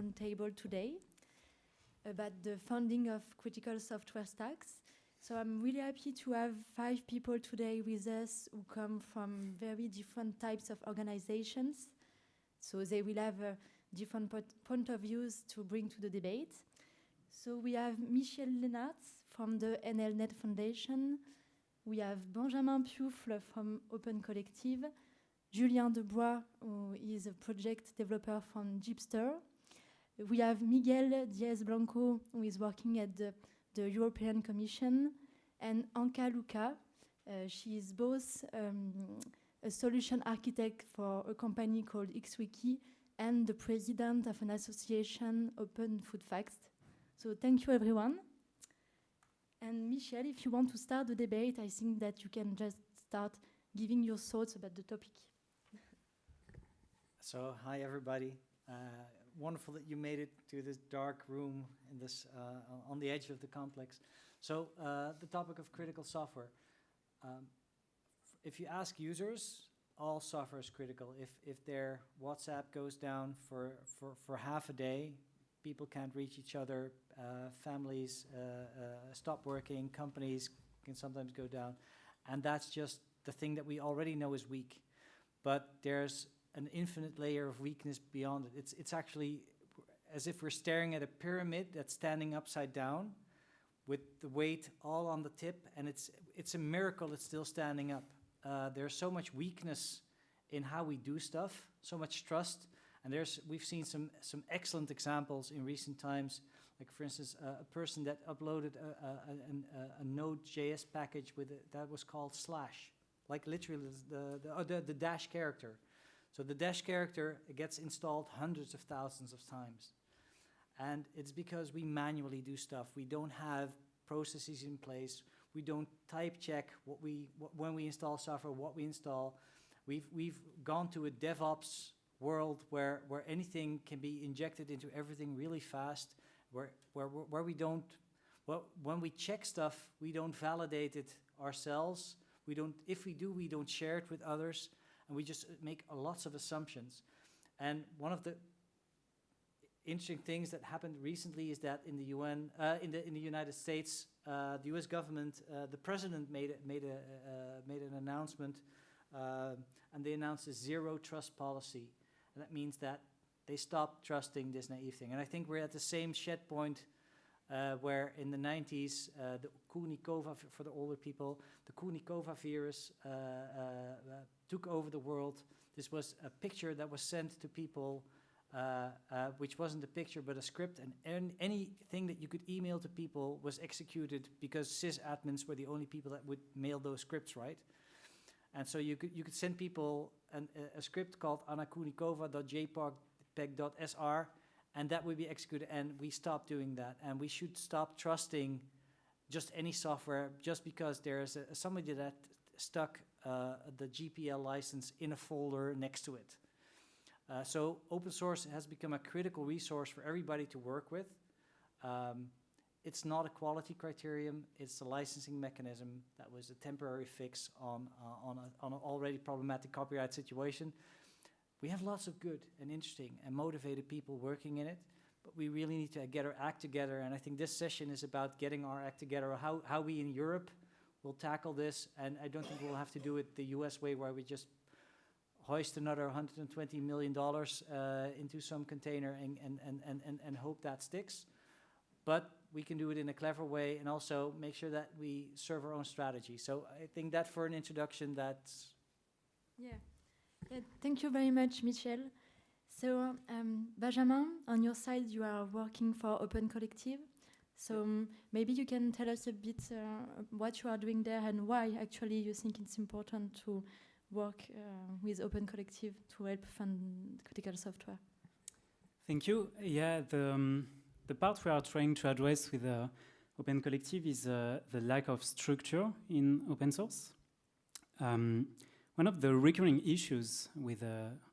roundtable today about the founding of critical software stacks. So I'm really happy to have 5 people today with us who come from very different types of organizations. So they will have different point of views to bring to the debate. So we have Michel Lenartz from the NLNet Foundation. We have Benjamin Pioufle from Open Collective, Julien Dubois, who is a project developer from Gipster. We have Miguel Diaz-Blanco, who is working at the European Commission, and Anka Luca. She is both a solution architect for a company called XWiki and the president of an association, Open Food Facts. So thank you, everyone. And Michel, if you want to start the debate, I think that you can just start giving your thoughts about the topic. So, hi everybody. Wonderful that you made it to this dark room in this on the edge of the complex. So, the topic of critical software. If you ask users, all software is critical. If their WhatsApp goes down for half a day, people can't reach each other, families stop working, companies can sometimes go down. And that's just the thing that we already know is weak. But there's an infinite layer of weakness beyond it. It's actually as if we're staring at a pyramid that's standing upside down with the weight all on the tip, and it's a miracle it's still standing up. There's so much weakness in how we do stuff, so much trust. And we've seen some excellent examples in recent times, like for instance, a person that uploaded a Node.js package that was called slash, like literally the dash character. So the dash character gets installed hundreds of thousands of times, and it's because we manually do stuff. We don't have processes in place. We don't type check when we install software, what we install. We've gone to a DevOps world where anything can be injected into everything really fast, where we don't, when we check stuff, we don't validate it ourselves. If we do, we don't share it with others, and we just make lots of assumptions. And one of the interesting things that happened recently is that in the UN, in the United States, the U.S. government, the president made an announcement, and they announced a zero trust policy. And that means that they stopped trusting this naive thing. And I think we're at the same shed point where in the 90s, the Kunikova, for the older people, the Kunikova virus took over the world. This was a picture that was sent to people, which wasn't a picture but a script, and anything that you could email to people was executed because sysadmins were the only people that would mail those scripts, right? And so you could send people a script called anakunikova.jpeg.sr, and that would be executed, and we stopped doing that. And we should stop trusting just any software just because there's somebody that stuck the GPL license in a folder next to it. So open source has become a critical resource for everybody to work with. It's not a quality criterion, it's a licensing mechanism that was a temporary fix on an already problematic copyright situation. We have lots of good and interesting and motivated people working in it, but we really need to get our act together, and I think this session is about getting our act together, how we in Europe will tackle this, and I don't think we'll have to do it the US way where we just hoist another $120 million into some container and hope that sticks. But we can do it in a clever way and also make sure that we serve our own strategy. So I think that for an introduction, that's... Yeah, thank you very much, Michel. So Benjamin, on your side, you are working for Open Collective. So maybe you can tell us a bit what you are doing there and why actually you think it's important to work with Open Collective to help fund critical software. Thank you. Yeah, the part we are trying to address with Open Collective is the lack of structure in open source. One of the recurring issues with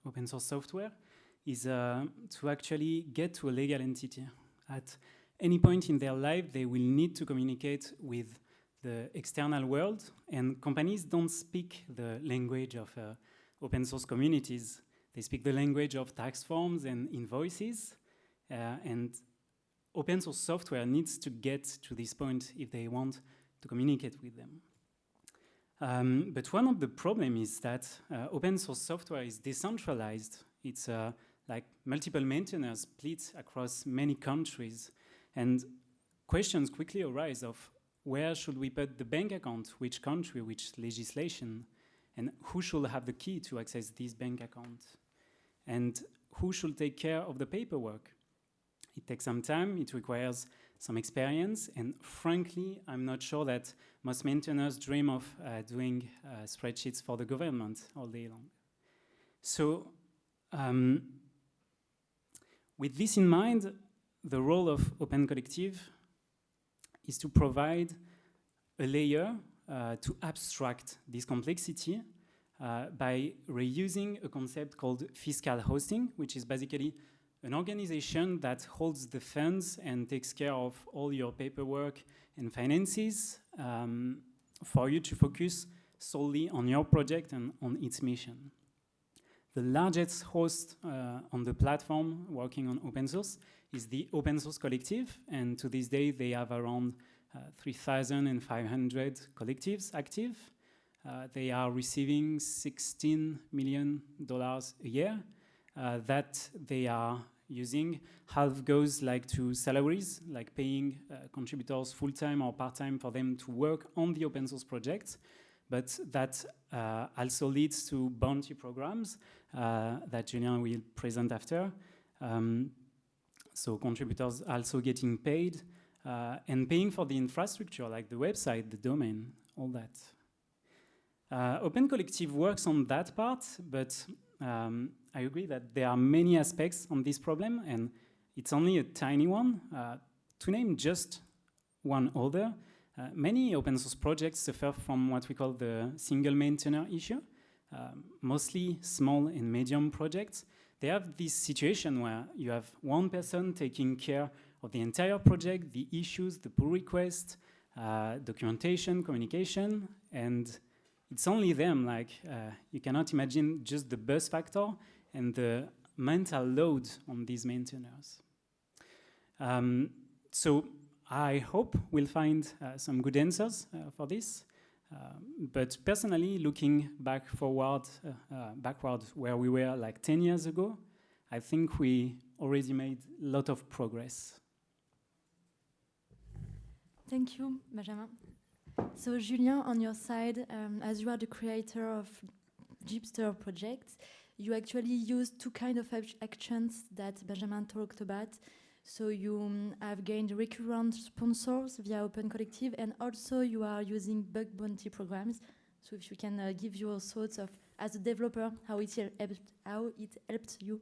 open source software is to actually get to a legal entity. At any point in their life, they will need to communicate with the external world, and companies don't speak the language of open source communities. They speak the language of tax forms and invoices, and open source software needs to get to this point if they want to communicate with them. But one of the problems is that open source software is decentralized. It's like multiple maintainers split across many countries, and questions quickly arise of where should we put the bank account, which country, which legislation, and who should have the key to access this bank account, and who should take care of the paperwork. It takes some time, it requires some experience, and frankly, I'm not sure that most maintainers dream of doing spreadsheets for the government all day long. So, with this in mind, the role of Open Collective is to provide a layer to abstract this complexity by reusing a concept called fiscal hosting, which is basically an organization that holds the funds and takes care of all your paperwork and finances for you to focus solely on your project and on its mission. The largest host on the platform working on open source is the Open Source Collective, and to this day they have around 3,500 collectives active. They are receiving $16 million a year that they are using. Half goes like to salaries, like paying contributors full-time or part-time for them to work on the open source project, but that also leads to bounty programs that Julien will present after. So contributors also getting paid and paying for the infrastructure, like the website, the domain, all that. Open Collective works on that part, but I agree that there are many aspects on this problem, and it's only a tiny one. To name just one other, many open source projects suffer from what we call the single maintainer issue. Mostly small and medium projects. They have this situation where you have one person taking care of the entire project, the issues, the pull request, documentation, communication, and it's only them. Like you cannot imagine just the buzz factor and the mental load on these maintainers. So I hope we'll find some good answers for this. But personally, looking backward where we were like 10 years ago, I think we already made a lot of progress. Thank you, Benjamin. So Julien, on your side, as you are the creator of Gypster project, you actually use two kinds of actions that Benjamin talked about. So you have gained recurrent sponsors via Open Collective, and also you are using bug bounty programs. So if you can give your thoughts of, as a developer, how it helped you.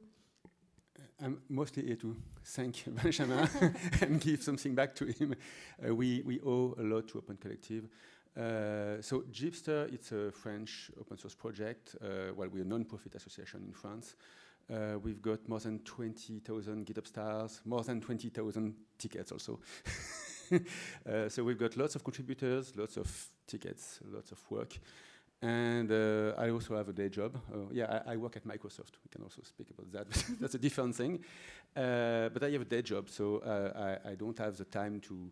I'm mostly here to thank Benjamin and give something back to him. We owe a lot to Open Collective. So Gypster, it's a French open source project. Well, we're a non-profit association in France. We've got more than 20,000 GitHub stars, more than 20,000 tickets also. So we've got lots of contributors, lots of tickets, lots of work. And I also have a day job. I work at Microsoft. We can also speak about that. That's a different thing. But I have a day job, so I don't have the time to,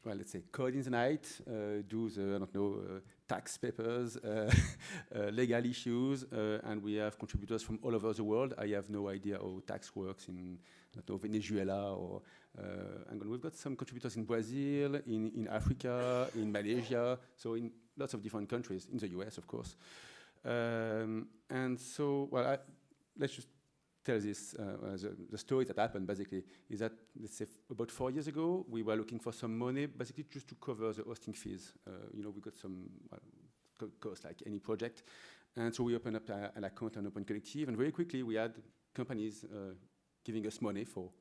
well, let's say, code in the night, do the, I don't know, tax papers, legal issues, and we have contributors from all over the world. I have no idea how tax works in, I don't know, Venezuela or, and we've got some contributors in Brazil, in Africa, in Malaysia, so in lots of different countries, in the US, of course. And so, well, let's just tell this, the story that happened basically is that, let's say, about 4 years ago, we were looking for some money basically just to cover the hosting fees. You know, we got some cost like any project. And so we opened up an account on Open Collective, and very quickly we had companies giving us money for,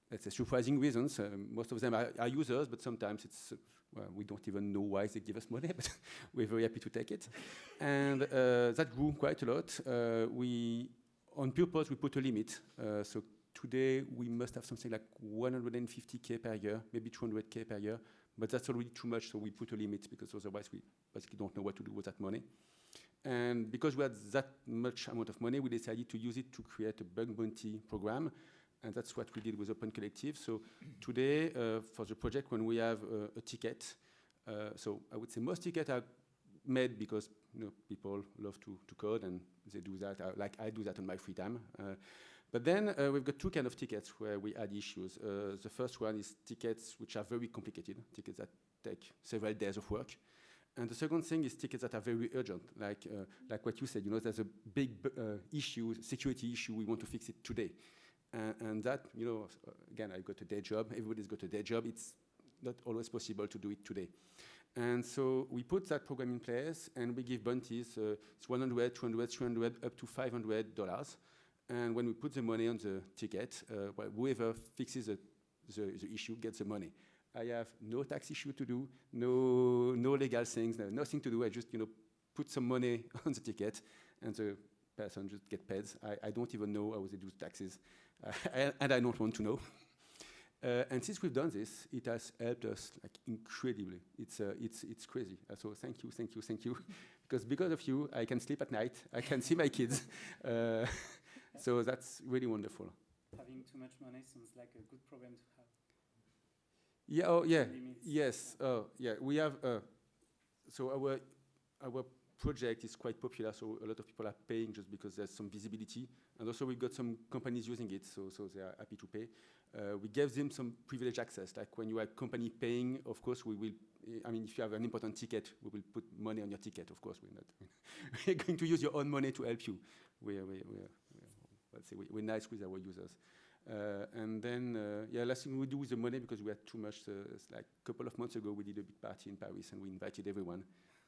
let's say, surprising reasons. Most of them are users, but sometimes it's, well, we don't even know why they give us money, but we're very happy to take it. And that grew quite a lot. On purpose, we put a limit. So today, we must have something like 150K per year, maybe 200K per year. But that's already too much, so we put a limit, because otherwise we basically don't know what to do with that money. And because we had that much amount of money, we decided to use it to create a bug bounty program. And that's what we did with Open Collective. So today, for the project, when we have a ticket, so I would say most tickets are made because people love to code and they do that, like I do that on my free time. But then we've got two kinds of tickets where we add issues. The first one is tickets which are very complicated, tickets that take several days of work. And the second thing is tickets that are very urgent, like what you said, there's a big issue, security issue, we want to fix it today. And that, again, I got a day job, everybody's got a day job, it's not always possible to do it today. And so we put that program in place and we give bounties, it's $100, $200, $300, up to $500. And when we put the money on the ticket, whoever fixes the issue gets the money. I have no tax issue to do, no legal things, nothing to do. I just put some money on the ticket and the person just get paid. I don't even know how they do taxes, and I don't want to know. And since we've done this, it has helped us incredibly. It's crazy. So thank you, because of you, I can sleep at night. I can see my kids. So that's really wonderful. Having too much money sounds like a good problem to have. Yeah. Oh, yeah. Yes. Oh, yeah. We have. So our project is quite popular. So a lot of people are paying just because there's some visibility, and also we've got some companies using it. So they are happy to pay. We gave them some privileged access. Like when you are a company paying, of course we will. I mean, if you have an important ticket, we will put money on your ticket. Of course, we're not. We're going to use your own money to help you. We're nice with our users. And then, last thing we do with the money, because we had too much, like a couple of months ago, we did a big party in Paris, and we invited everyone,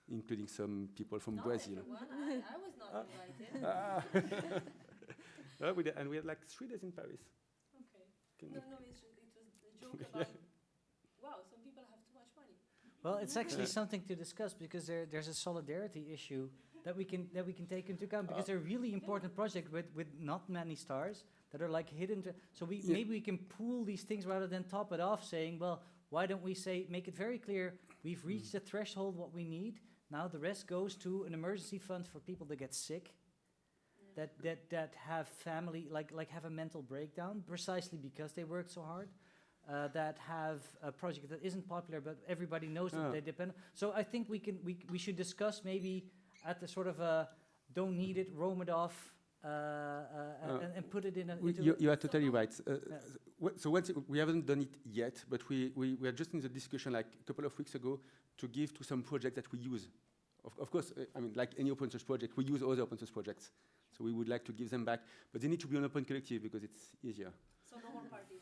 including some people from Brazil. Everyone. I was not invited. And we had like 3 days in Paris. Okay. No, it was a joke about, wow, some people have too much money. Well, it's actually something to discuss because there's a solidarity issue that we can take into account because they're really important project with not many stars that are like hidden. So maybe we can pool these things rather than top it off, saying, well, why don't we make it very clear we've reached the threshold what we need. Now the rest goes to an emergency fund for people that get sick, that have family like have a mental breakdown precisely because they worked so hard. That have a project that isn't popular but everybody knows that they depend. So I think we should discuss maybe at the sort of don't need it, roam it off, and put it in a... You are totally right. So we haven't done it yet, but we are just in the discussion like a couple of weeks ago to give to some projects that we use. Of course, I mean, like any open source project, we use other open source projects. So we would like to give them back, but they need to be on Open Collective because it's easier. So no more parties.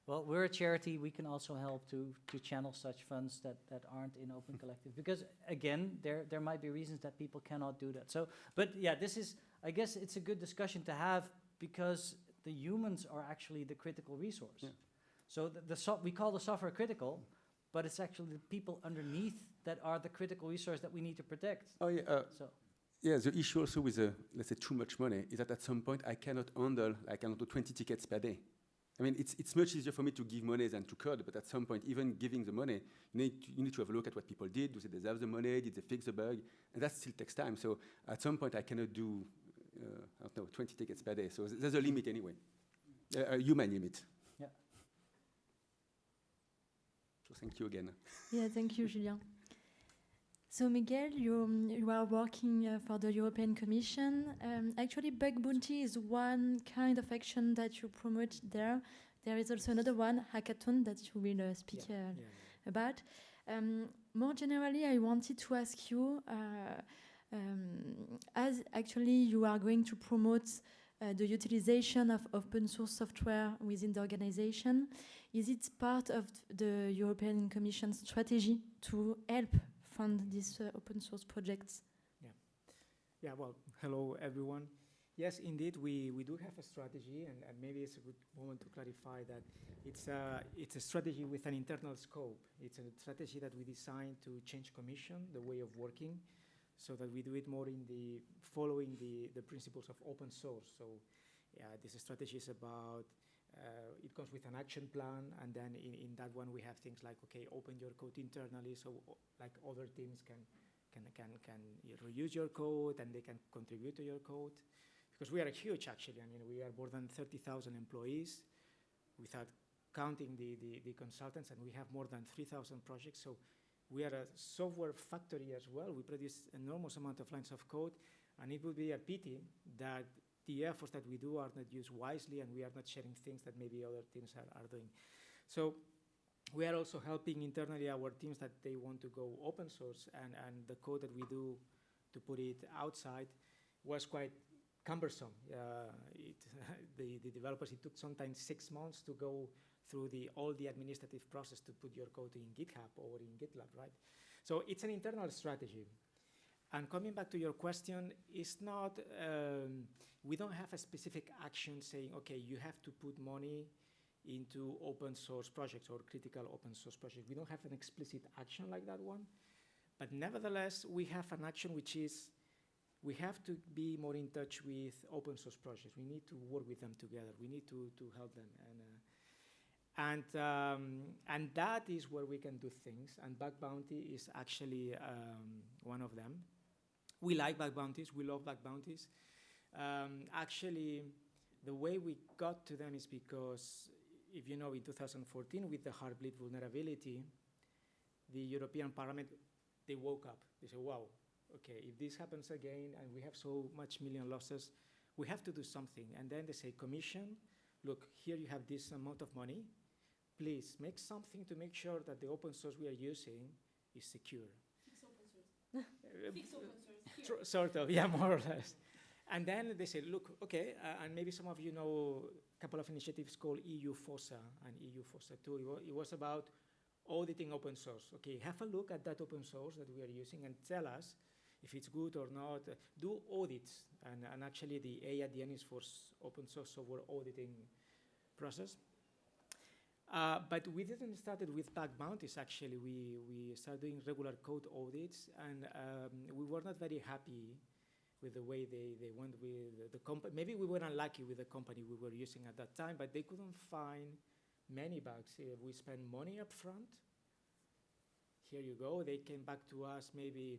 Well, we're a charity. We can also help to channel such funds that aren't in Open Collective. Because, again, there might be reasons that people cannot do that. So, but yeah, I guess it's a good discussion to have because the humans are actually the critical resource. Yeah. So we call the software critical, but it's actually the people underneath that are the critical resource that we need to protect. Oh, yeah. Yeah, the issue also with, let's say, too much money is that at some point I cannot handle 20 tickets per day. I mean, it's much easier for me to give money than to code, but at some point, even giving the money, you need to have a look at what people did. Do they deserve the money? Did they fix the bug? And that still takes time. So at some point, I cannot do, 20 tickets per day. So there's a limit anyway, a human limit. Yeah. So thank you again. Yeah, thank you, Julien. So Miguel, you are working for the European Commission. Actually, bug bounty is one kind of action that you promote there. There is also another one, hackathon, that you will speak about. More generally, I wanted to ask you, as actually you are going to promote the utilization of open source software within the organization, is it part of the European Commission strategy to help fund these open source projects? Yeah. Well, hello everyone. Yes, indeed, we do have a strategy, and maybe it's a good moment to clarify that it's a strategy with an internal scope. It's a strategy that we designed to change Commission, the way of working, so that we do it more in the following the principles of open source. So, this strategy is about. It comes with an action plan, and then in that one we have things like, okay, open your code internally, so like other teams can reuse your code and they can contribute to your code. because we are huge actually. I mean, we are more than 30,000 employees without counting the consultants, and we have more than 3,000 projects. So we are a software factory as well. We produce enormous amount of lines of code, and it would be a pity that the efforts that we do are not used wisely, and we are not sharing things that maybe other teams are doing. So we are also helping internally our teams that they want to go open source, and the code that we do to put it outside was quite cumbersome. The developers, it took sometimes 6 months to go through all the administrative process to put your code in GitHub or in GitLab, right? So it's an internal strategy. And coming back to your question, it's not, we don't have a specific action saying, okay, you have to put money into open source projects or critical open source projects. We don't have an explicit action like that one. But nevertheless, we have an action which is, we have to be more in touch with open source projects. We need to work with them together. We need to help them. And that is where we can do things. And bug bounty is actually one of them. We like bug bounties. We love bug bounties. Actually, the way we got to them is because, if you know, in 2014, with the Heartbleed vulnerability, the European Parliament, they woke up. They said, wow, okay, if this happens again and we have so much million losses, we have to do something. And then they say, Commission, look, here you have this amount of money. Please make something to make sure that the open source we are using is secure. Fix open source. Fix open source. Sort of, yeah, more or less. And then they say, look, okay, and maybe some of you know a couple of initiatives called EU FOSA and EU FOSA 2. It was about auditing open source. Okay, have a look at that open source that we are using and tell us if it's good or not. Do audits, and actually the A at the end is for open source software auditing process. But we didn't start it with bug bounties, actually. We started doing regular code audits, and we were not very happy with the way they went with the company. Maybe we were unlucky with the company we were using at that time, but they couldn't find many bugs. We spent money up front. Here you go. They came back to us maybe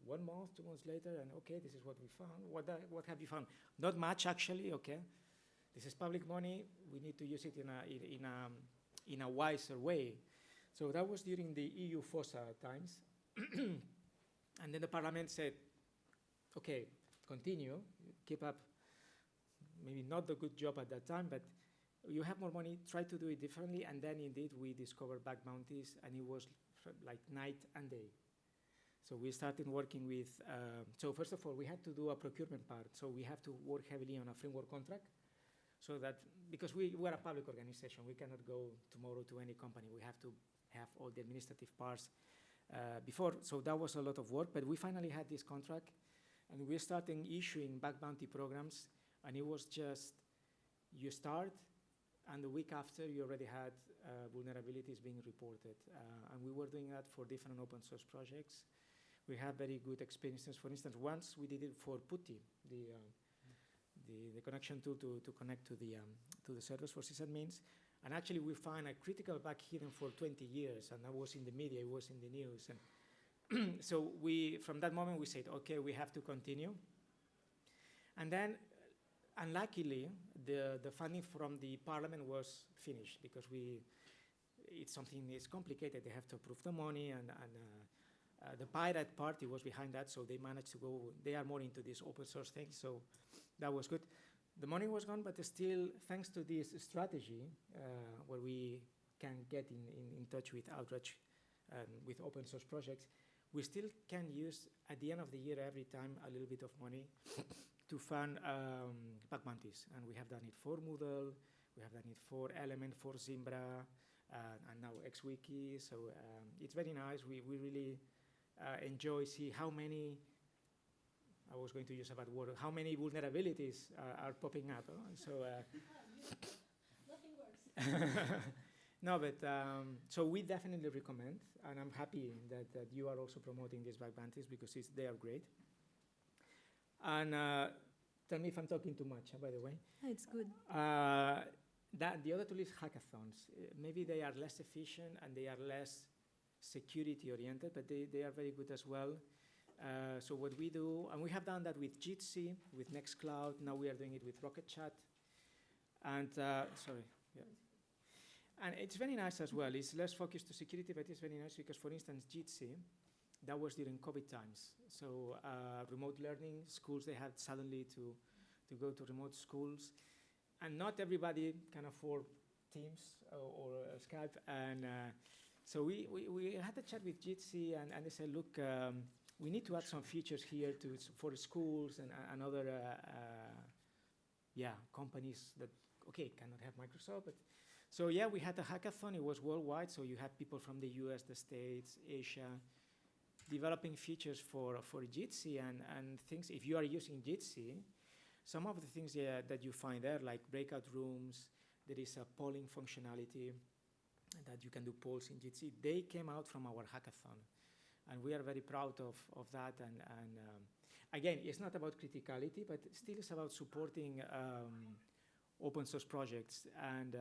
1 month, 2 months later, and okay, this is what we found. What have you found? Not much, actually, okay. This is public money. We need to use it in a wiser way. So that was during the EU FOSA times. And then the Parliament said, okay, continue, keep up, maybe not the good job at that time, but you have more money, try to do it differently. And then indeed we discovered bug bounties, and it was like night and day. So we started working with, so first of all, we had to do a procurement part. So we have to work heavily on a framework contract. So that, because we are a public organization, we cannot go tomorrow to any company. We have to have all the administrative parts before. So that was a lot of work, but we finally had this contract, and we started issuing bug bounty programs, and it was just, you start, and the week after you already had vulnerabilities being reported. And we were doing that for different open source projects. We have very good experiences. For instance, once we did it for PuTTY, the connection tool to connect to the servers for sysadmins. And actually we find a critical bug hidden for 20 years, and that was in the media, it was in the news. And so from that moment we said, okay, we have to continue. And then, unluckily, the funding from the Parliament was finished, because it's something that's complicated. They have to approve the money, and the Pirate Party was behind that, so they managed to go, they are more into this open source thing, so that was good. The money was gone, but still, thanks to this strategy, where we can get in touch with outreach with open source projects, we still can use, at the end of the year, every time, a little bit of money to fund bug bounties. And we have done it for Moodle, we have done it for Element, for Zimbra, and now XWiki. So it's very nice. We really enjoy see how many, I was going to use a bad word, how many vulnerabilities are popping up. So nothing works. no, but so we definitely recommend, and I'm happy that you are also promoting these bug bounties, because they are great. And tell me if I'm talking too much, by the way. It's good. The other tool is hackathons. Maybe they are less efficient and they are less security oriented, but they are very good as well. So what we do, and we have done that with Jitsi, with Nextcloud. Now we are doing it with Rocket Chat. And sorry, yeah. And it's very nice as well. It's less focused to security, but it's very nice because, for instance, Jitsi, that was during COVID times. So remote learning, schools, they had suddenly to go to remote schools. And not everybody can afford Teams or Skype. And so we had a chat with Jitsi, and they said, look, we need to add some features here for schools and other companies that, cannot have Microsoft. But so yeah, we had a hackathon. It was worldwide. So you had people from the US, the States, Asia, developing features for Jitsi and things. If you are using Jitsi, some of the things that you find there, like breakout rooms, there is a polling functionality that you can do polls in Jitsi. They came out from our hackathon. And we are very proud of that. And again, it's not about criticality, but still it's about supporting open source projects. And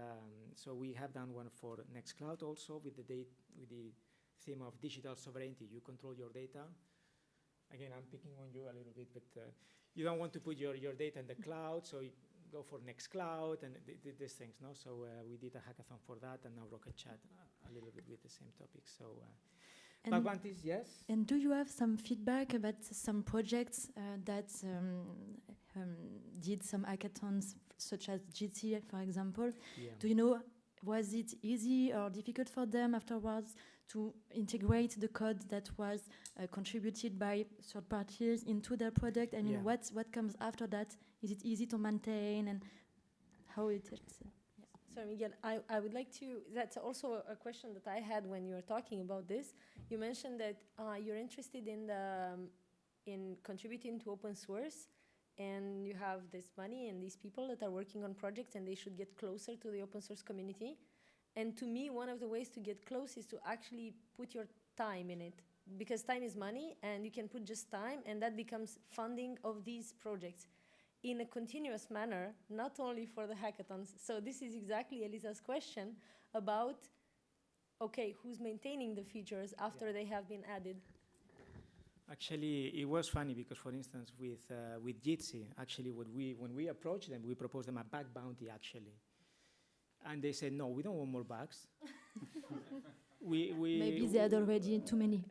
so we have done one for Nextcloud also with the theme of digital sovereignty. You control your data. Again, I'm picking on you a little bit, but you don't want to put your data in the cloud, so you go for Nextcloud and these things, no? So we did a hackathon for that, and now Rocket Chat a little bit with the same topic. So. Bug bounties, yes. And do you have some feedback about some projects that did some hackathons, such as GT, for example? Yeah. Do you know, was it easy or difficult for them afterwards to integrate the code that was contributed by third parties into their product? I mean, what comes after that? Is it easy to maintain, and how it is? So Miguel, I would like to, that's also a question that I had when you were talking about this. You mentioned that you're interested in contributing to open source, and you have this money and these people that are working on projects, and they should get closer to the open source community. And to me, one of the ways to get close is to actually put your time in it, because time is money, and you can put just time, and that becomes funding of these projects in a continuous manner, not only for the hackathons. So this is exactly Elisa's question about, who's maintaining the features after they have been added? Actually, it was funny because, for instance, with Jitsi, actually, when we approached them, we proposed them a bug bounty, actually. And they said, no, we don't want more bugs. Maybe they had already too many.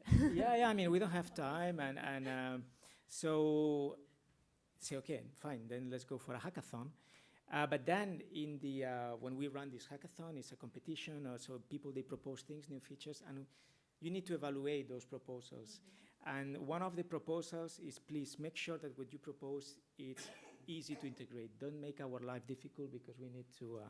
I mean, we don't have time. And so say, okay, fine, then let's go for a hackathon. But then when we run this hackathon, it's a competition. So people, they propose things, new features, and you need to evaluate those proposals. Mm-hmm. And one of the proposals is, please make sure that what you propose is easy to integrate. Don't make our life difficult, because we need to.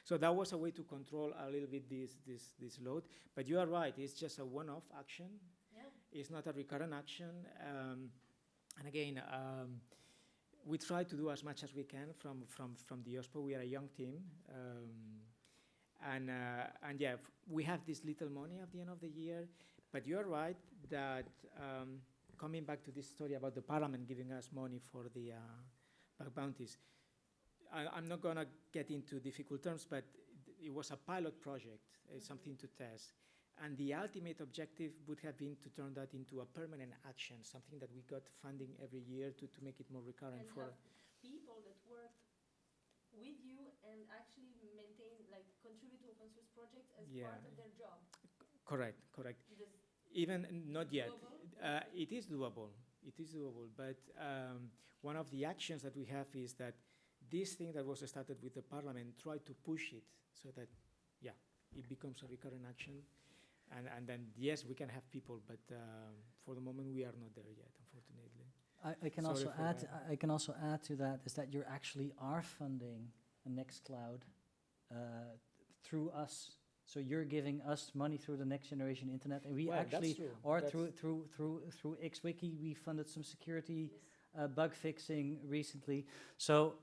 So that was a way to control a little bit this load. But you are right, it's just a one-off action. Yeah. It's not a recurrent action. And again, we try to do as much as we can from the OSPO. We are a young team. And we have this little money at the end of the year. But you're right that coming back to this story about the parliament giving us money for the bug bounties, I'm not going to get into difficult terms, but it was a pilot project, something to test. And the ultimate objective would have been to turn that into a permanent action, something that we got funding every year to make it more recurrent. And have people that worked with you and actually maintain, contribute to open source projects as part of their job. Correct. Even not yet. It is doable. But one of the actions that we have is that this thing that was started with the parliament, try to push it so that, it becomes a recurrent action. And then, yes, we can have people, but for the moment, we are not there yet, unfortunately. I can also add to that is that you actually are funding a Nextcloud through us. So you're giving us money through the next generation internet, and we actually, or through XWiki, we funded some security bug fixing recently. So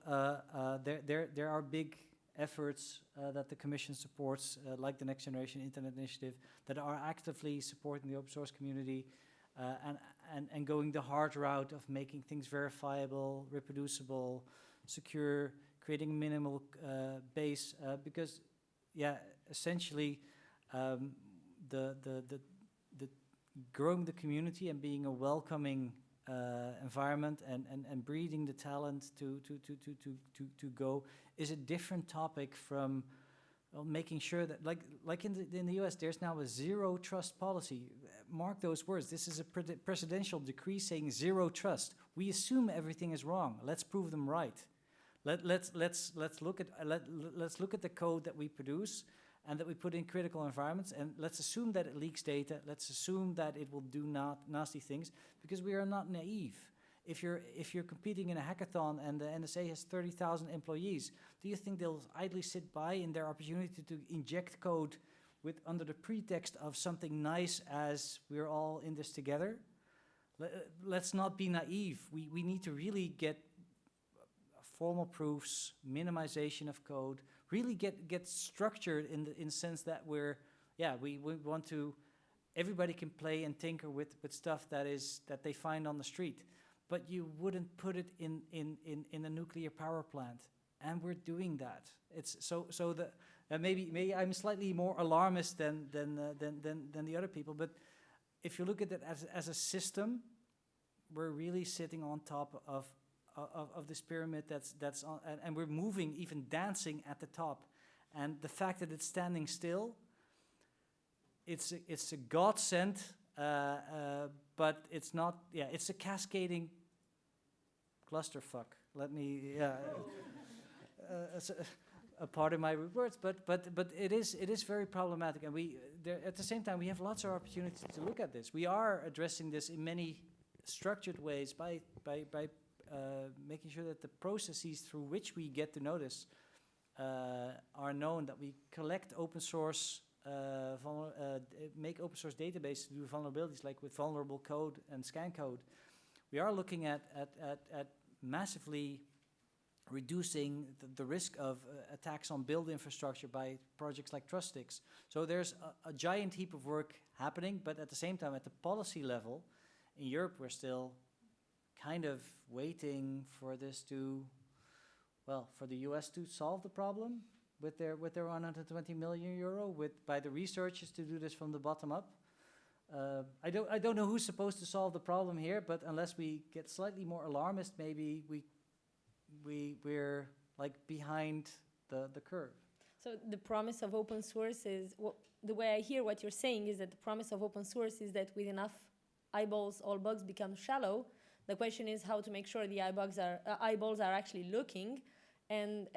there are big efforts that the Commission supports, like the Next Generation Internet Initiative, that are actively supporting the open source community and going the hard route of making things verifiable, reproducible, secure, creating a minimal base, because essentially the growing the community and being a welcoming environment and breeding the talent to go is a different topic from making sure that, like in the US, there's now a zero trust policy. Mark those words. This is a presidential decree saying zero trust. We assume everything is wrong. Let's prove them right. Let's look at the code that we produce and that we put in critical environments, and let's assume that it leaks data. Let's assume that it will do nasty things, because we are not naive. If you're competing in a hackathon and the NSA has 30,000 employees, do you think they'll idly sit by in their opportunity to inject code under the pretext of something nice as we're all in this together? Let's not be naive. We need to really get formal proofs, minimization of code, really get structured in the sense that we want to, everybody can play and tinker with stuff that they find on the street, but you wouldn't put it in a nuclear power plant, and we're doing that. It's so the maybe I'm slightly more alarmist than the other people, but if you look at it as a system, we're really sitting on top of this pyramid that's on, and we're moving, even dancing at the top, and the fact that it's standing still, it's a godsend, but it's not. Yeah, it's a cascading clusterfuck. Let me a part of my words, but it is very problematic, and at the same time we have lots of opportunities to look at this. We are addressing this in many structured ways by making sure that the processes through which we get to notice are known, that we collect open source, make open source databases to do vulnerabilities, like with vulnerable code and scan code. We are looking at massively reducing the risk of attacks on build infrastructure by projects like TrustSticks. So there's a giant heap of work happening, but at the same time, at the policy level, in Europe, we're still kind of waiting for this for the US to solve the problem with their 120 million euro, by the researchers to do this from the bottom up. I don't know who's supposed to solve the problem here, but unless we get slightly more alarmist, maybe we're like behind the curve. So the promise of open source is, the way I hear what you're saying is that the promise of open source is that with enough eyeballs, all bugs become shallow. The question is how to make sure the eyeballs are actually looking, and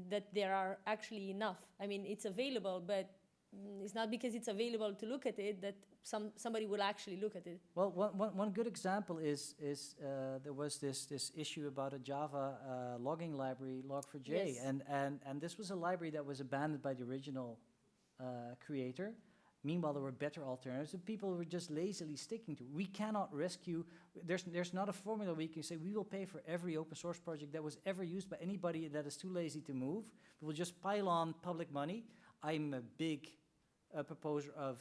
that there are actually enough. I mean, it's available, but it's not because it's available to look at it that somebody will actually look at it. Well, one good example is there was this issue about a Java logging library, log4j, Yes. and this was a library that was abandoned by the original creator. Meanwhile, there were better alternatives, and people were just lazily sticking to it. We cannot rescue. There's not a formula where you can say we will pay for every open source project that was ever used by anybody that is too lazy to move. We will just pile on public money. I'm a big proposer of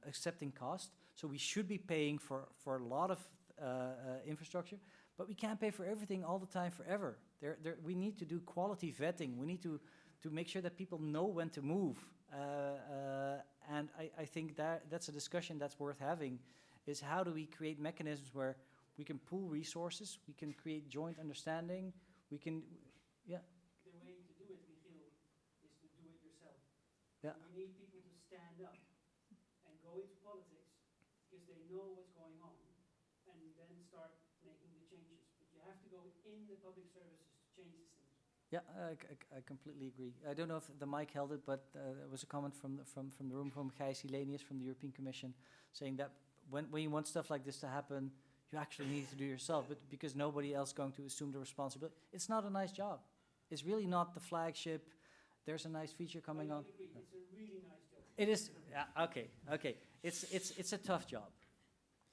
accepting cost. So we should be paying for a lot of infrastructure, but we can't pay for everything all the time forever. We need to do quality vetting. We need to make sure that people know when to move. And I think that's a discussion that's worth having, is how do we create mechanisms where we can pool resources, we can create joint understanding, we can, yeah. The way to do it, Michiel, is to do it yourself. Yeah. We need people to stand up and go into politics because they know what's going on, and then start making the changes. But you have to go in the public services to change these things. Yeah, I completely agree. I don't know if the mic held it, but there was a comment from the room from Gijs Hilenius from the European Commission saying that when you want stuff like this to happen, you actually need to do yourself, but because nobody else is going to assume the responsibility. It's not a nice job. It's really not the flagship. There's a nice feature coming on. Agree. It's a really nice job. It is. Okay. It's a tough job.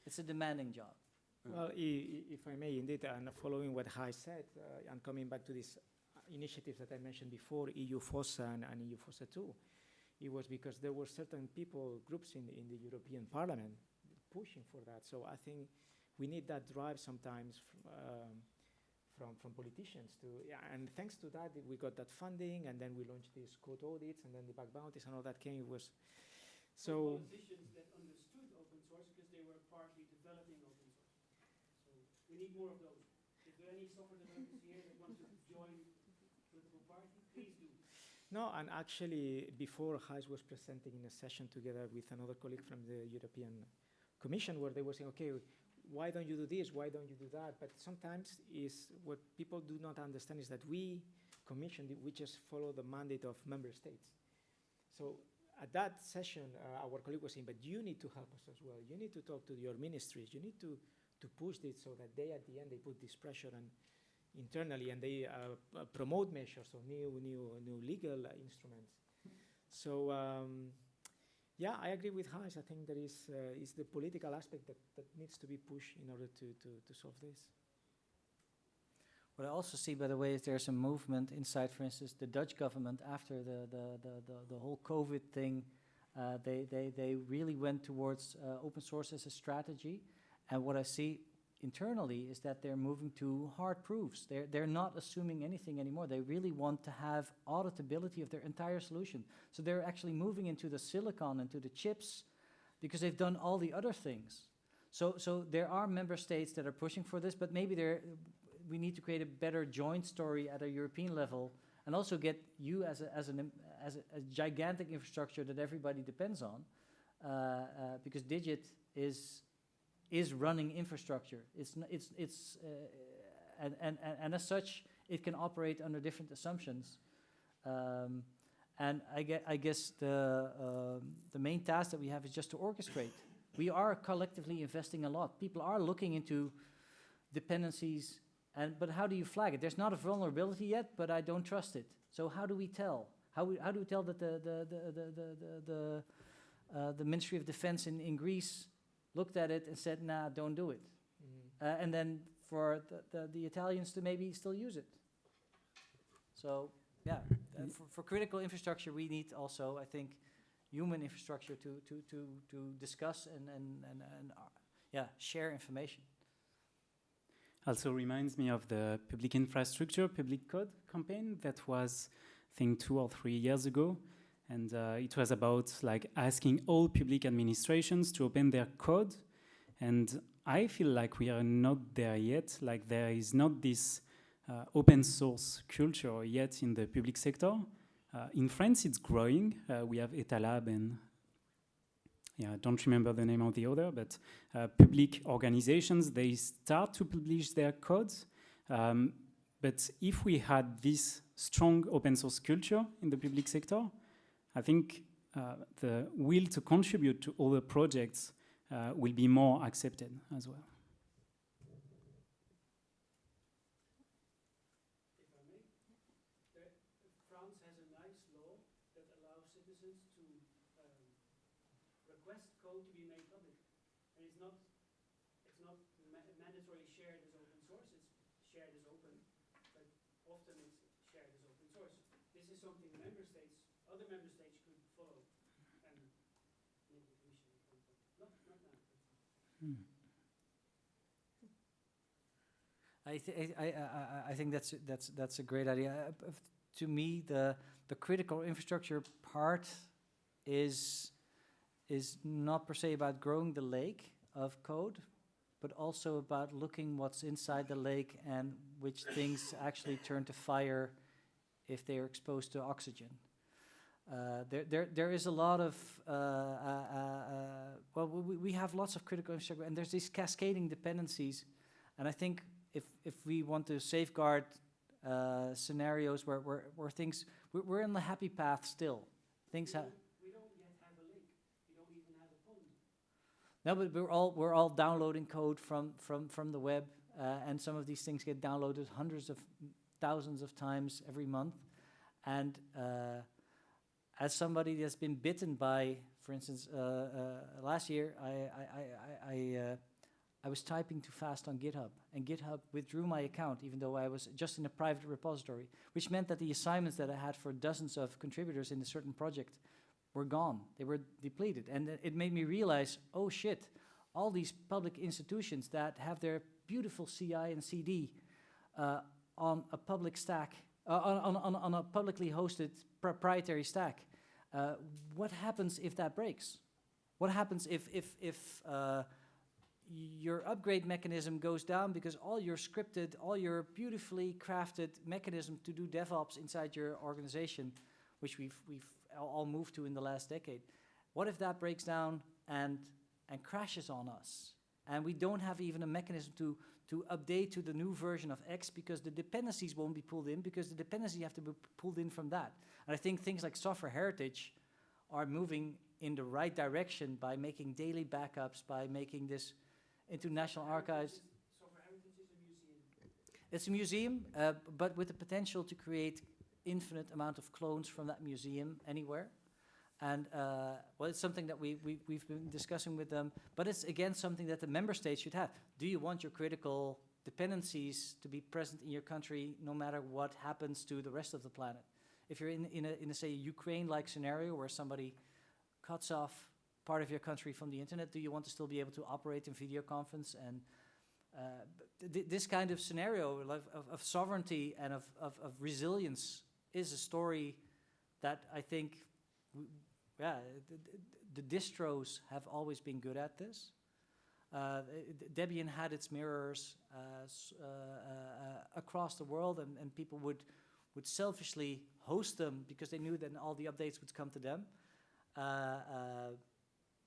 It's a demanding job. Well, if I may, indeed, and following what Hai said, and coming back to these initiatives that I mentioned before, EU FOSSA and EU FOSSA 2, it was because there were certain groups in the European Parliament pushing for that. So I think we need that drive sometimes from politicians to, and thanks to that, we got that funding, and then we launched these code audits, and then the bug bounties and all that came. So politicians that understood open source because they were partly developing open source. So we need more of those. If there are any software developers here that want to join political party, please do. no, and actually, before Gijs was presenting in a session together with another colleague from the European Commission, where they were saying, okay, why don't you do this? Why don't you do that? But sometimes is what people do not understand is that we, Commission, we just follow the mandate of member states. So at that session, our colleague was saying, but you need to help us as well. You need to talk to your ministries. You need to push this so that they, at the end, they put this pressure on internally and they promote measures or new legal instruments. So yeah, I agree with Gijs. I think there is the political aspect that needs to be pushed in order to solve this. What I also see, by the way, is there's a movement inside, for instance, the Dutch government after the whole COVID thing. They really went towards open source as a strategy, and what I see internally is that they're moving to hard proofs. They're not assuming anything anymore. They really want to have auditability of their entire solution. So they're actually moving into the silicon, into the chips, because they've done all the other things. So there are member states that are pushing for this, but maybe we need to create a better joint story at a European level, and also get you as a gigantic infrastructure that everybody depends on, because Digit is running infrastructure. And as such, it can operate under different assumptions. And I guess the main task that we have is just to orchestrate. We are collectively investing a lot. People are looking into dependencies, but how do you flag it? There's not a vulnerability yet, but I don't trust it. So how do we tell? How do we tell that the Ministry of Defense in Greece looked at it and said, nah, don't do it. Mm-hmm. And then for the Italians to maybe still use it. So, yeah, for critical infrastructure, we need also, I think, human infrastructure to discuss and share information. Also reminds me of the public infrastructure, public code campaign that was, I think, 2 or 3 years ago. And it was about like asking all public administrations to open their code. And I feel like we are not there yet. Like there is not this open source culture yet in the public sector. In France, it's growing. We have Etalab and I don't remember the name of the other, but public organizations, they start to publish their codes. But if we had this strong open source culture in the public sector, I think the will to contribute to other projects will be more accepted as well. If I may, France has a nice law that allows citizens to request code to be made public, and it's not mandatory shared as open source. It's shared as open, but often it's shared as open source. This is something other member states could follow, and maybe the Commission can not now. I think that's a great idea. To me, the critical infrastructure part is not per se about growing the lake of code, but also about looking what's inside the lake and which things actually turn to fire if they are exposed to oxygen. There is a lot of we have lots of critical infrastructure, and there's these cascading dependencies, and I think if we want to safeguard scenarios where things we're in the happy path still, things have. We don't yet have a lake. We don't even have a pond. No, but we're all downloading code from the web, and some of these things get downloaded hundreds of thousands of times every month, and as somebody that's been bitten by, for instance, last year, I was typing too fast on GitHub, and GitHub withdrew my account, even though I was just in a private repository, which meant that the assignments that I had for dozens of contributors in a certain project were gone. They were depleted, and it made me realize, oh shit, all these public institutions that have their beautiful CI and CD on a public stack, on a publicly hosted proprietary stack. What happens if that breaks? What happens if your upgrade mechanism goes down because all your scripted, all your beautifully crafted mechanism to do DevOps inside your organization, which we've all moved to in the last decade, what if that breaks down and crashes on us? And we don't have even a mechanism to update to the new version of X because the dependencies won't be pulled in because the dependencies have to be pulled in from that. And I think things like software heritage are moving in the right direction by making daily backups, by making this into national archives. Software heritage is a museum. It's a museum, but with the potential to create infinite amount of clones from that museum anywhere. And well, it's something that we've been discussing with them, but it's again something that the member states should have. Do you want your critical dependencies to be present in your country no matter what happens to the rest of the planet? If you're in a say Ukraine-like scenario where somebody cuts off part of your country from the internet, do you want to still be able to operate in video conference? And this kind of scenario of sovereignty and of resilience is a story that I think the distros have always been good at this. Debian had its mirrors across the world, and people would selfishly host them because they knew that all the updates would come to them.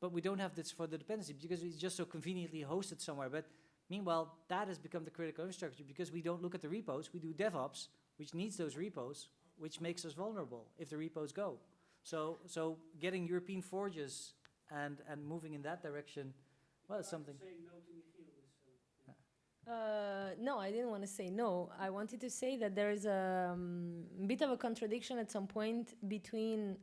But we don't have this for the dependency because it's just so conveniently hosted somewhere. But meanwhile, that has become the critical infrastructure because we don't look at the repos. We do DevOps, which needs those repos, which makes us vulnerable if the repos go. So getting European forges and moving in that direction, well, it's something. Saying no to Michiel is, No, I didn't want to say no. I wanted to say that there is a bit of a contradiction at some point between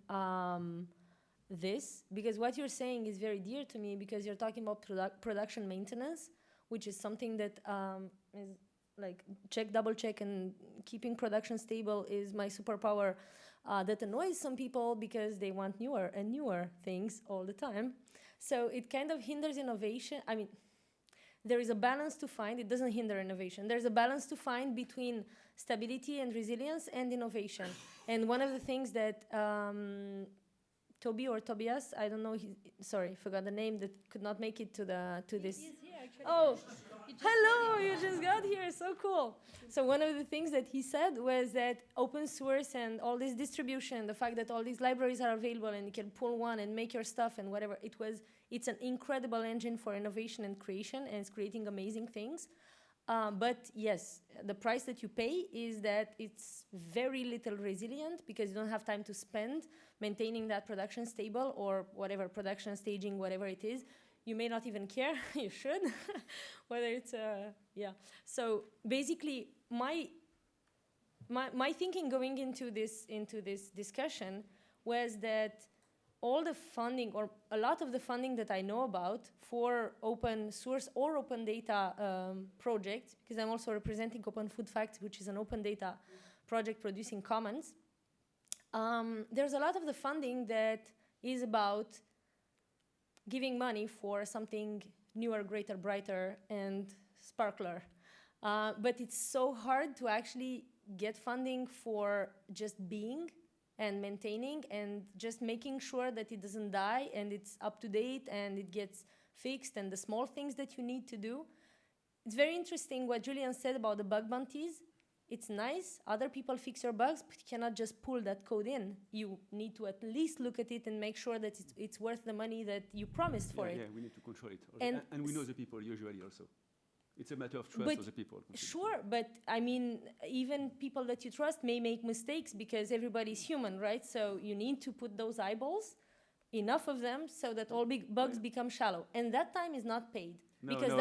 this, because what you're saying is very dear to me because you're talking about production maintenance, which is something that is like double check, and keeping production stable is my superpower. That annoys some people because they want newer and newer things all the time. So it kind of hinders innovation. I mean, there is a balance to find. It doesn't hinder innovation. There's a balance to find between stability and resilience and innovation. And one of the things that Tobias, I don't know, sorry, forgot the name, that could not make it to this. He is here, actually. Oh, hello, you just got here, so cool. So one of the things that he said was that open source and all this distribution, the fact that all these libraries are available and you can pull one and make your stuff and whatever, it's an incredible engine for innovation and creation, and it's creating amazing things. But yes, the price that you pay is that it's very little resilient because you don't have time to spend maintaining that production stable or whatever, production staging, whatever it is. You may not even care, you should, whether it's, yeah. So basically, my thinking going into this discussion was that all the funding, or a lot of the funding that I know about for open source or open data projects, because I'm also representing Open Food Facts, which is an open data project producing commons, there's a lot of the funding that is about giving money for something newer, greater, brighter, and sparkler. But it's so hard to actually get funding for just being and maintaining and just making sure that it doesn't die and it's up to date and it gets fixed, and the small things that you need to do. It's very interesting what Julien said about the bug bounties. It's nice, other people fix your bugs, but you cannot just pull that code in. You need to at least look at it and make sure that it's worth the money that you promised for it. Yeah, we need to control it. And we know the people usually also. It's a matter of trust of the people. Sure, but I mean, even people that you trust may make mistakes because everybody's human, right? So you need to put those eyeballs, enough of them, so that all big bugs become shallow. And that time is not paid. No, because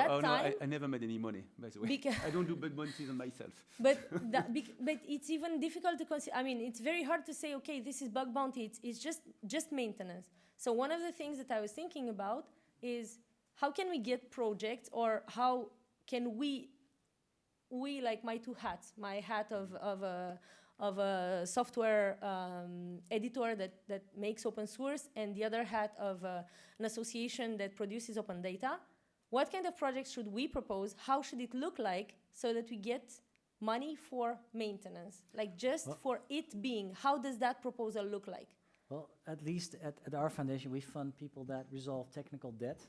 I never made any money, by the way. I don't do bug bounties on myself. But it's even difficult to consider. I mean, it's very hard to say, okay, this is bug bounty. It's just maintenance. So one of the things that I was thinking about is how can we get projects, or how can we like my two hats, my hat of a software editor that makes open source, and the other hat of an association that produces open data. What kind of projects should we propose? How should it look like so that we get money for maintenance? Like just for it being, how does that proposal look like? Well, at least at our foundation, we fund people that resolve technical debt.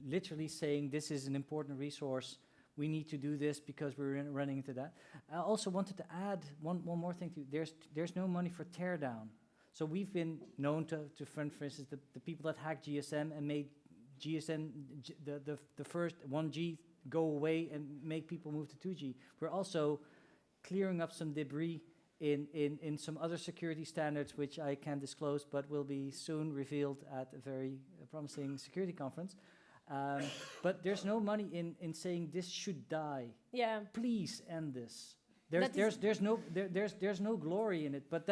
Literally saying this is an important resource. We need to do this because we're running into that. I also wanted to add one more thing to you. There's no money for teardown. So we've been known to fund, for instance, the people that hacked GSM and made GSM, the first 1G go away and make people move to 2G. We're also clearing up some debris in some other security standards, which I can't disclose, but will be soon revealed at a very promising security conference. But there's no money in saying this should die. Yeah. Please end this. There's no glory in it, but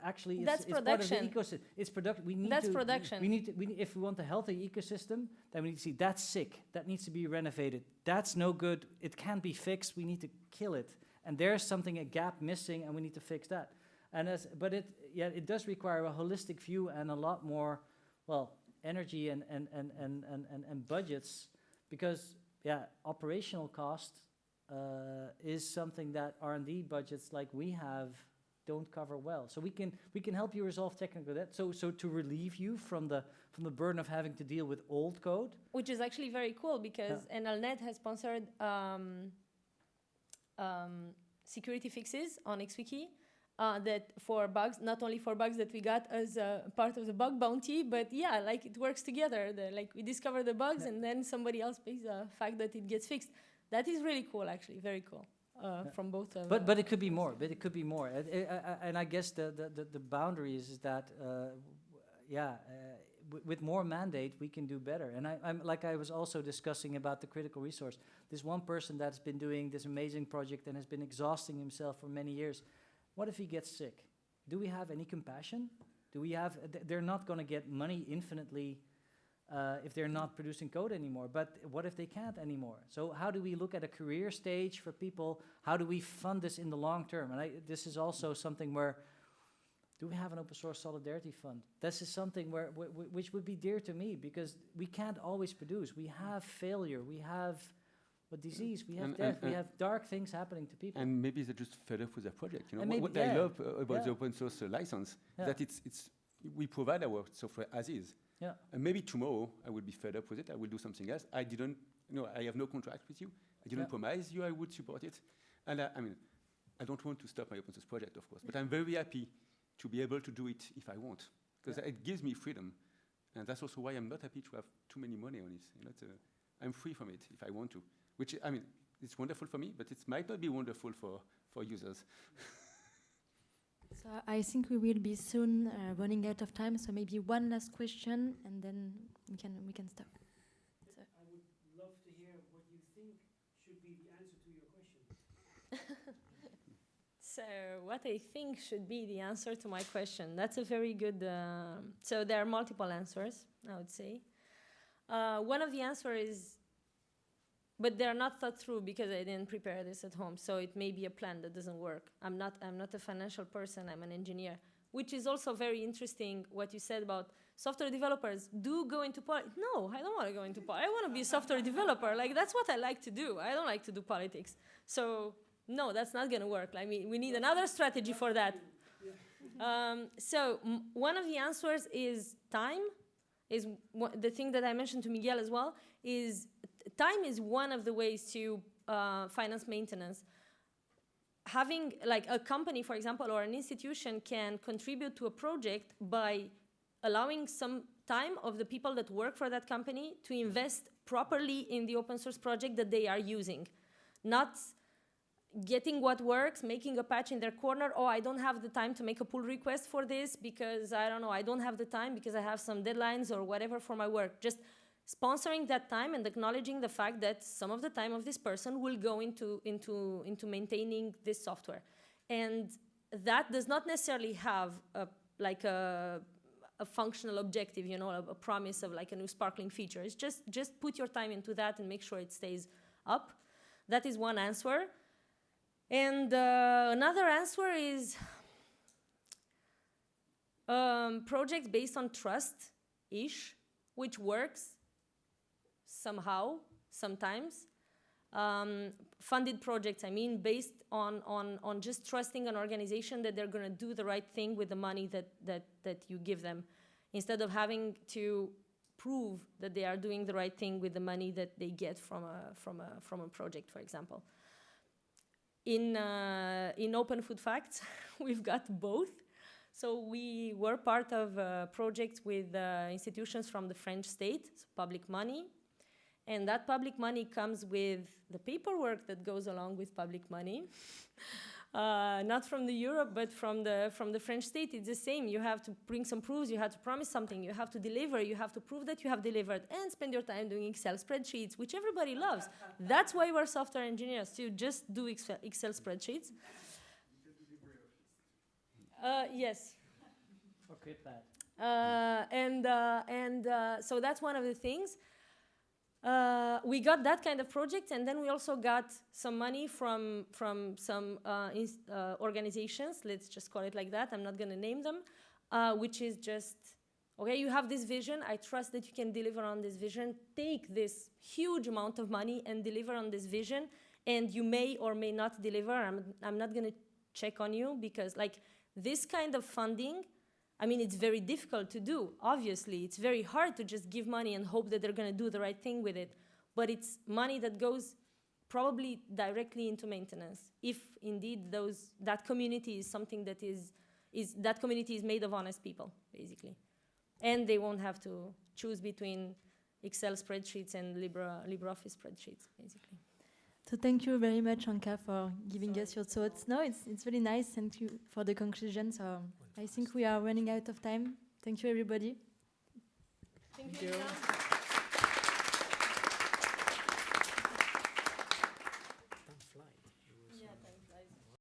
actually it's part of the ecosystem. It's production. Production. If we want a healthy ecosystem, then we need to see that's sick. That needs to be renovated. That's no good. It can't be fixed. We need to kill it. And there's a gap missing, and we need to fix that. But it does require a holistic view and a lot more, energy and budgets, because operational cost is something that R&D budgets like we have don't cover well. So we can help you resolve technical debt. So to relieve you from the burden of having to deal with old code, which is actually very cool because NLNet has sponsored security fixes on XWiki that for bugs, not only for bugs that we got as part of the bug bounty, but it works together. We discover the bugs and then somebody else pays the fact that it gets fixed. That is really cool, actually, very cool. From both. But it could be more. And I guess the boundary is that with more mandate we can do better. And I'm like I was also discussing about the critical resource. This one person that's been doing this amazing project and has been exhausting himself for many years. What if he gets sick? Do we have any compassion? Do we have? They're not going to get money infinitely. If they're not producing code anymore. But what if they can't anymore? So how do we look at a career stage for people? How do we fund this in the long term? And this is also something where, do we have an open source solidarity fund? This is something which would be dear to me, because we can't always produce. We have failure. We have a disease. We have death. We have dark things happening to people. And maybe they're just fed up with their project. What I love about the open source license is that we provide our software as is. Yeah. And maybe tomorrow I will be fed up with it. I will do something else. I have no contract with you. I didn't promise you I would support it. And I don't want to stop my open source project, of course. But I'm very happy to be able to do it if I want, because it gives me freedom. And that's also why I'm not happy to have too many money on it. I'm free from it if I want to. Which, it's wonderful for me, but it might not be wonderful for users. So I think we will be soon running out of time. So maybe one last question, and then we can stop. So I would love to hear what you think should be the answer to your question. So what I think should be the answer to my question. That's a very good. So there are multiple answers, I would say. One of the answers is, but they're not thought through because I didn't prepare this at home. So it may be a plan that doesn't work. I'm not a financial person, I'm an engineer, which is also very interesting what you said about software developers do go into politics. No, I don't want to go into politics. I want to be a software developer. That's what I like to do. I don't like to do politics. So no, that's not going to work. We need another strategy for that. So one of the answers is time, is the thing that I mentioned to Miguel as well, is time is one of the ways to finance maintenance. Having a company, for example, or an institution can contribute to a project by allowing some time of the people that work for that company to invest properly in the open source project that they are using. Not getting what works, making a patch in their corner. Oh, I don't have the time to make a pull request for this because I don't have the time because I have some deadlines or whatever for my work. Just sponsoring that time and acknowledging the fact that some of the time of this person will go into maintaining this software. And that does not necessarily have a functional objective, a promise of a new sparkling feature. It's just put your time into that and make sure it stays up. That is one answer. And another answer is projects based on trust-ish, which works somehow, sometimes. funded projects, I mean, based on just trusting an organization that they're going to do the right thing with the money that you give them, instead of having to prove that they are doing the right thing with the money that they get from a project, for example. In Open Food Facts, we've got both. So we were part of a project with institutions from the French state, so public money. And that public money comes with the paperwork that goes along with public money. Not from the Europe, but from the French state. It's the same. You have to bring some proofs. You have to promise something. You have to deliver. You have to prove that you have delivered, and spend your time doing Excel spreadsheets, which everybody loves. That's why we're software engineers, to just do Excel spreadsheets. Yes. Okay, that. So that's one of the things. We got that kind of project, and then we also got some money from some organizations, let's just call it like that, I'm not going to name them, which is just, okay, you have this vision, I trust that you can deliver on this vision, take this huge amount of money and deliver on this vision, and you may or may not deliver. I'm not going to check on you, because like this kind of funding, I mean, it's very difficult to do, obviously. It's very hard to just give money and hope that they're going to do the right thing with it. But it's money that goes probably directly into maintenance, if indeed that community is something that that community is made of honest people, basically. And they won't have to choose between Excel spreadsheets and LibreOffice spreadsheets, basically. So thank you very much, Anka, for giving us your thoughts. No, it's really nice. Thank you for the conclusion. So I think we are running out of time. Thank you, everybody. Thank you.